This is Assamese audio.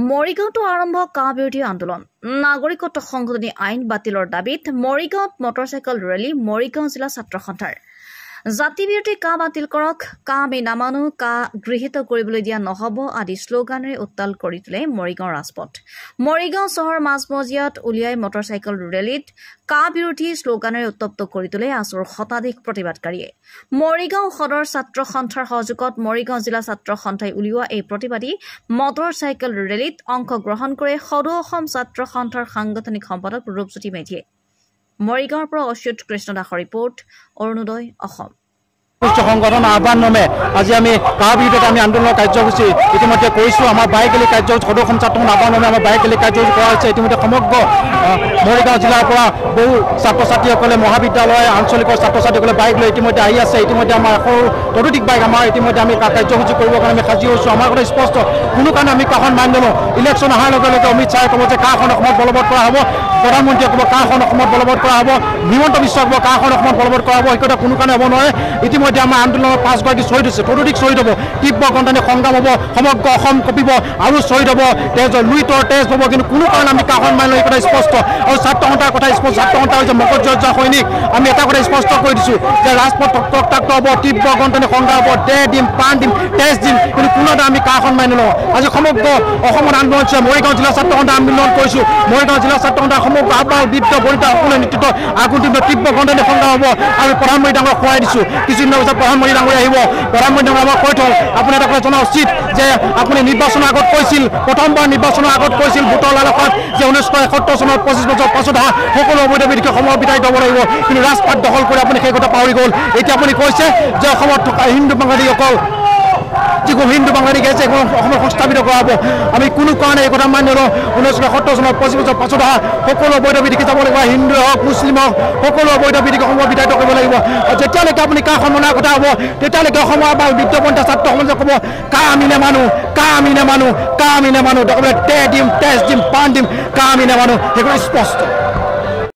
মৰিগাঁৱতো আৰম্ভ কা বিৰোধী আন্দোলন নাগৰিকত্ব সংশোধনী আইন বাতিলৰ দাবীত মৰিগাঁৱত মটৰচাইকেল ৰেলী মৰিগাঁও জিলা ছাত্ৰ সন্থাৰ জাতি বিৰোধী কা বাতিল কৰক কা আমি নামানো কা গৃহীত কৰিবলৈ দিয়া নহব আদি শ্লোগানেৰে উত্তাল কৰি তোলে মৰিগাঁও ৰাজপথ মৰিগাঁও চহৰ মাজমজিয়াত উলিয়াই মটৰচাইকেল ৰেলীত কা বিৰোধী শ্লোগানেৰে উত্তপ্ত কৰি তোলে আছুৰ শতাধিক প্ৰতিবাদকাৰীয়ে মৰিগাঁও সদৰ ছাত্ৰ সন্থাৰ সহযোগত মৰিগাঁও জিলা ছাত্ৰ সন্থাই উলিওৱা এই প্ৰতিবাদী মটৰচাইকেল ৰেলীত অংশগ্ৰহণ কৰে সদৌ অসম ছাত্ৰ সন্থাৰ সাংগঠনিক সম্পাদক ৰূপজ্যোতি মেধিয়ে মৰিগাঁৱৰ পৰা অচ্যুত কৃষ্ণ দাসৰ ৰিপৰ্ট অৰুণোদয় অসম সংগঠন আহ্বান নামে আজি আমি কা বিৰোধী আমি আন্দোলনৰ কাৰ্যসূচী ইতিমধ্যে কৰিছোঁ আমাৰ বাইকেলি কাৰ্যসূচী সদৌ অসম ছাত্ৰ সন্থাৰ আহ্বান নামে আমাৰ বাইকেলি কাৰ্যসূচী কৰা হৈছে ইতিমধ্যে সমগ্ৰ মৰিগাঁও জিলাৰ পৰা বহু ছাত্ৰ ছাত্ৰীসকলে মহাবিদ্যালয় আঞ্চলিকৰ ছাত্ৰ ছাত্ৰীসকলে বাইক লৈ ইতিমধ্যে আহি আছে ইতিমধ্যে আমাৰ সৰু ততোধিক বাইক আমাৰ ইতিমধ্যে আমি কাৰ্যসূচী কৰিবৰ কাৰণে আমি সাজু হৈছোঁ আমাৰ কথা স্পষ্ট কোনো কাৰণে আমি কাখন মানি নলওঁ ইলেকশ্যন অহাৰ লগে লগে অমিত শ্বাহে ক'ব যে কাখন অসমত বলবৎ কৰা হ'ব প্ৰধানমন্ত্ৰীয়ে ক'ব কাখন অসমত বলবৎ কৰা হ'ব হিমন্ত বিশ্বই ক'ব কাখন অসমত বলবৎ কৰা হ'ব এই কথা কোনো কাৰণে হ'ব নোৱাৰে ইতিমধ্যে আমাৰ আন্দোলনৰ 5 গৰাকী শ্বহীদ হৈছে ততোধিক শ্বহীদ হ'ব তীব্ৰ গণতান্ত্ৰিক সংগ্ৰাম হ'ব সমগ্ৰ অসম কঁপিব আৰু শ্বহীদ হ'ব তেজৰ লুইতৰ তেজ হ'ব কিন্তু কোনো কাৰণে আমি কাখন মানি এই কথা স্পষ্ট আৰু ছাত্ৰ সন্থাৰ কথা স্পষ্ট ছাত্ৰ সন্থা হৈছে মকৰযোদ্ধা সৈনিক আমি এটা কথা স্পষ্ট কৰি দিছোঁ যে ৰাজপথ ৰক্তাক্ত হ'ব তীব্ৰ গণতান্ত্ৰিক সংগ্ৰাম হ'ব দেহ দিম প্ৰাণ দিম তেজ দিম কিন্তু কোনোটা আমি কাখন মানি নলওঁ আজি সমগ্ৰ অসমত আন্দোলন হৈছে মৰিগাঁও জিলা ছাত্ৰ সন্থা আন্দোলন কৰিছোঁ মৰিগাঁও জিলা ছাত্ৰ সন্থাৰ সমগ্ৰ আহ্বায়ক বৃদ্ধ বনিতা সকলোৰে নেতৃত্বত আগুন্তিত তীব্ৰ গণতান্ত্ৰিক সংগ্ৰাম হ'ব আৰু প্ৰধানমন্ত্ৰী ডাঙৰক খুৱাই দিছোঁ কিছুদিনৰ পিছত প্ৰধানমন্ত্ৰী ডাঙৰ আহিব প্ৰধানমন্ত্ৰী ডাঙৰ আমাক কৈ থওঁ আপুনি এটা কথা জনা উচিত যে আপুনি নিৰ্বাচনৰ আগত কৈছিল প্ৰথমবাৰ নিৰ্বাচনৰ আগত কৈছিল ভোটৰ লালসাত যে 1971 চনৰ 25 বছৰ পাছত সকলো অবৈধ বিদেশী সময় বিতাড়িত হ'ব লাগিব কিন্তু ৰাজপথ দখল কৰি আপুনি সেই কথা পাহৰি গ'ল এতিয়া আপুনি কৈছে যে অসমত থকা হিন্দু বাঙালীসকল যিবোৰ হিন্দু বাঙালী আছে অসমত সংস্থাপিত কৰা হ'ব আমি কোনো কাৰণে এই কথা মানি নলওঁ 1970 চনৰ 25 বছৰ পাছত সকলো অবৈধ বিদেশী যাব লাগিব হিন্দু হওক মুছলিম হওক সকলো অবৈধ বিদেশী সময় বিতাড়িত কৰিব লাগিব আৰু যেতিয়ালৈকে আপুনি কা সন্মানৰ কথা হ'ব তেতিয়ালৈকে অসমৰ বা বিদ্যাপন্থা ছাত্ৰ সমাজে ক'ব কা আমি নেমানো কা আমি নেমানো কা আমি নেমানো তেজ দিম প্ৰাণ দিম কা আমি নেমানো সেইবোৰ স্পষ্ট